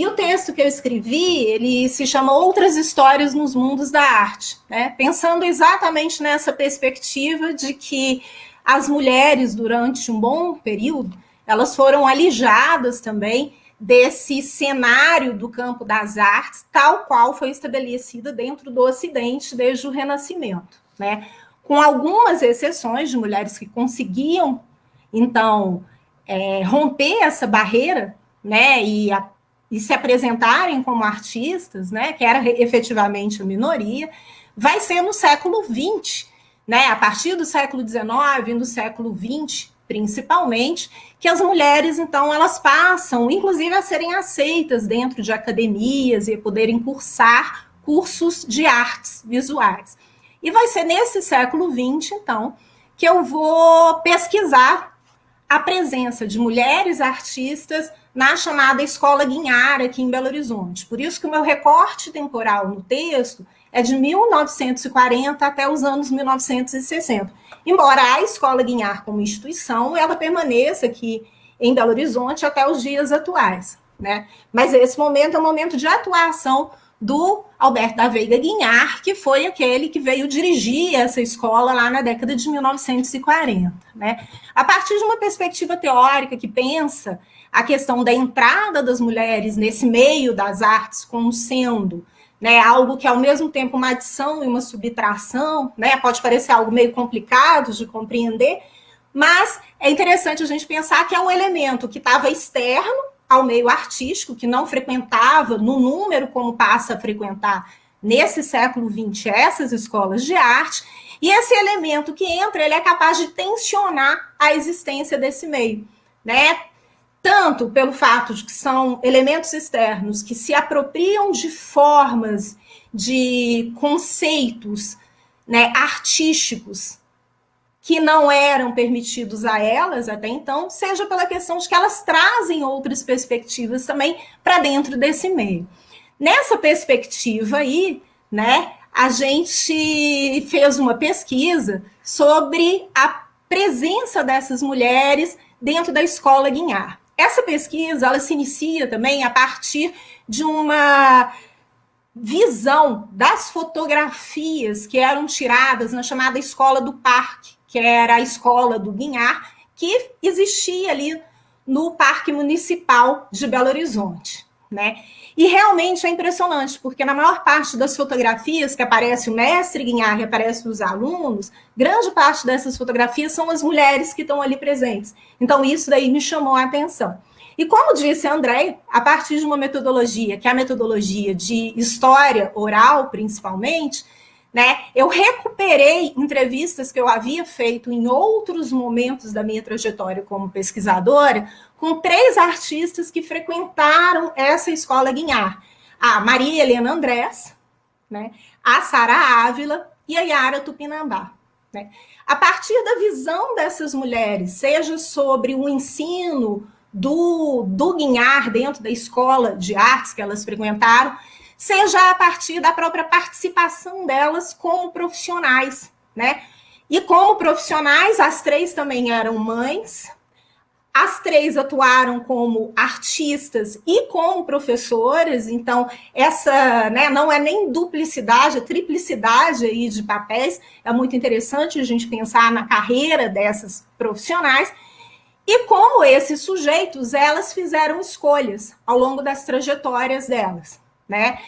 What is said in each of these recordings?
E o texto que eu escrevi, ele se chama Outras Histórias nos Mundos da Arte, né? Pensando exatamente nessa perspectiva de que as mulheres, durante um bom período, elas foram alijadas também desse cenário do campo das artes, tal qual foi estabelecida dentro do Ocidente desde o Renascimento, né? Com algumas exceções de mulheres que conseguiam, então, romper essa barreira, né, e se apresentarem como artistas, né, que era efetivamente a minoria, vai ser no século XX, né, a partir do século XIX, no século XX, principalmente, que as mulheres, então, elas passam, inclusive, a serem aceitas dentro de academias e poderem cursar cursos de artes visuais. E vai ser nesse século XX, então, que eu vou pesquisar a presença de mulheres artistas na chamada Escola Guinhar, aqui em Belo Horizonte. Por isso que o meu recorte temporal no texto é de 1940 até os anos 1960. Embora a Escola Guinhar, como instituição, ela permaneça aqui em Belo Horizonte até os dias atuais, né? Mas esse momento é um momento de atuação do Alberto da Veiga Guinhar, que foi aquele que veio dirigir essa escola lá na década de 1940, né? A partir de uma perspectiva teórica que pensa a questão da entrada das mulheres nesse meio das artes como sendo, né, algo que é ao mesmo tempo uma adição e uma subtração, né? Pode parecer algo meio complicado de compreender, mas é interessante a gente pensar que é um elemento que estava externo ao meio artístico, que não frequentava no número como passa a frequentar nesse século XX essas escolas de arte, e esse elemento que entra, ele é capaz de tensionar a existência desse meio, né? Tanto pelo fato de que são elementos externos que se apropriam de formas, de conceitos, né, artísticos, que não eram permitidos a elas até então, seja pela questão de que elas trazem outras perspectivas também para dentro desse meio. Nessa perspectiva aí, né, a gente fez uma pesquisa sobre a presença dessas mulheres dentro da Escola Guinhar. Essa pesquisa, ela se inicia também a partir de uma visão das fotografias que eram tiradas na chamada Escola do Parque, que era a escola do Guinhar, que existia ali no Parque Municipal de Belo Horizonte, né? E realmente é impressionante, porque na maior parte das fotografias que aparece o mestre Guinhar e aparece os alunos, grande parte dessas fotografias são as mulheres que estão ali presentes. Então, isso daí me chamou a atenção. E como disse a André, a partir de uma metodologia, que é a metodologia de história oral, principalmente, né, eu recuperei entrevistas que eu havia feito em outros momentos da minha trajetória como pesquisadora, com 3 artistas que frequentaram essa Escola Guinhar. A Maria Helena Andrés, né, a Sara Ávila e a Yara Tupinambá. Né. A partir da visão dessas mulheres, seja sobre o ensino do Guinhar dentro da escola de artes que elas frequentaram, seja a partir da própria participação delas como profissionais, né? E como profissionais, as 3 também eram mães, as 3 atuaram como artistas e como professoras, então essa, né, não é nem duplicidade, é triplicidade aí de papéis, é muito interessante a gente pensar na carreira dessas profissionais, e como esses sujeitos, elas fizeram escolhas ao longo das trajetórias delas, né?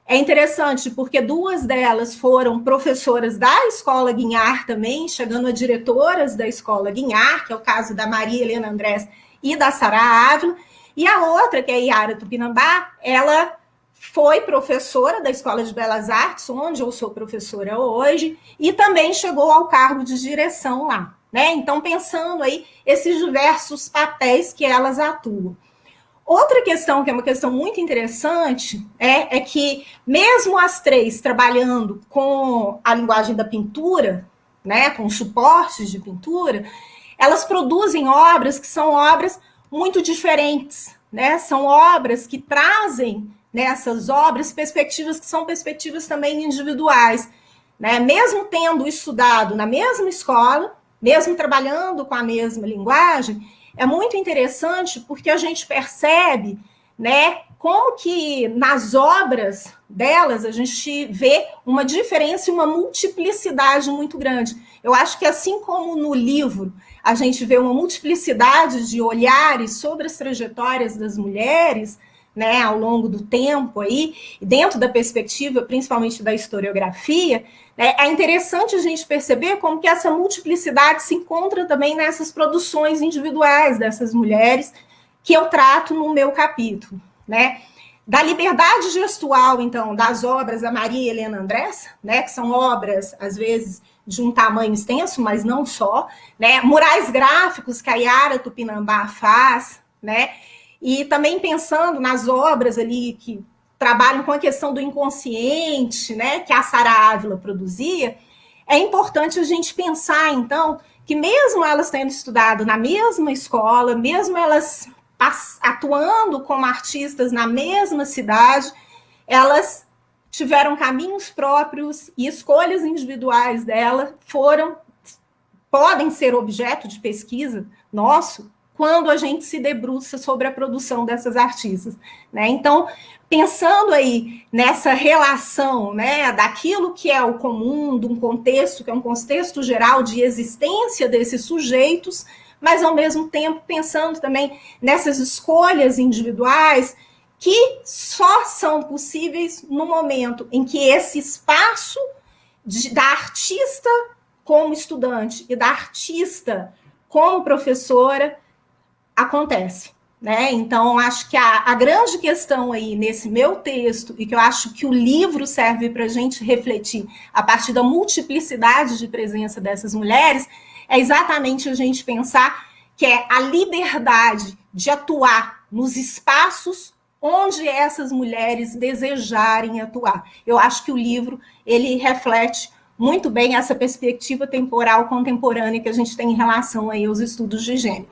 É interessante porque 2 delas foram professoras da Escola Guinhar também, chegando a diretoras da Escola Guinhar, que é o caso da Maria Helena Andrés e da Sara Ávila, e a outra, que é a Yara Tupinambá, ela foi professora da Escola de Belas Artes, onde eu sou professora hoje, e também chegou ao cargo de direção lá, né? Então, pensando aí esses diversos papéis que elas atuam. Outra questão, que é uma questão muito interessante, é que mesmo as 3 trabalhando com a linguagem da pintura, né, com suportes de pintura, elas produzem obras que são obras muito diferentes, né? São obras que trazem nessas obras perspectivas que são perspectivas também individuais, né? Mesmo tendo estudado na mesma escola, mesmo trabalhando com a mesma linguagem, é muito interessante porque a gente percebe, né, como que nas obras delas a gente vê uma diferença e uma multiplicidade muito grande. Eu acho que assim como no livro a gente vê uma multiplicidade de olhares sobre as trajetórias das mulheres, né, ao longo do tempo aí, dentro da perspectiva principalmente da historiografia, né, é interessante a gente perceber como que essa multiplicidade se encontra também nessas produções individuais dessas mulheres que eu trato no meu capítulo, né? Da liberdade gestual, então, das obras da Maria Helena Andressa, né, que são obras, às vezes, de um tamanho extenso, mas não só, né, murais gráficos que a Yara Tupinambá faz, né, e também pensando nas obras ali que trabalham com a questão do inconsciente, né, que a Sara Ávila produzia, é importante a gente pensar, então, que mesmo elas tendo estudado na mesma escola, mesmo elas atuando como artistas na mesma cidade, elas tiveram caminhos próprios e escolhas individuais dela podem ser objeto de pesquisa nosso quando a gente se debruça sobre a produção dessas artistas, né? Então, pensando aí nessa relação, né, daquilo que é o comum, de um contexto que é um contexto geral de existência desses sujeitos, mas, ao mesmo tempo, pensando também nessas escolhas individuais que só são possíveis no momento em que esse espaço da artista como estudante e da artista como professora acontece, né? Então, acho que a grande questão aí nesse meu texto, e que eu acho que o livro serve para a gente refletir a partir da multiplicidade de presença dessas mulheres, é exatamente a gente pensar que é a liberdade de atuar nos espaços onde essas mulheres desejarem atuar. Eu acho que o livro ele reflete muito bem essa perspectiva temporal contemporânea que a gente tem em relação aí aos estudos de gênero.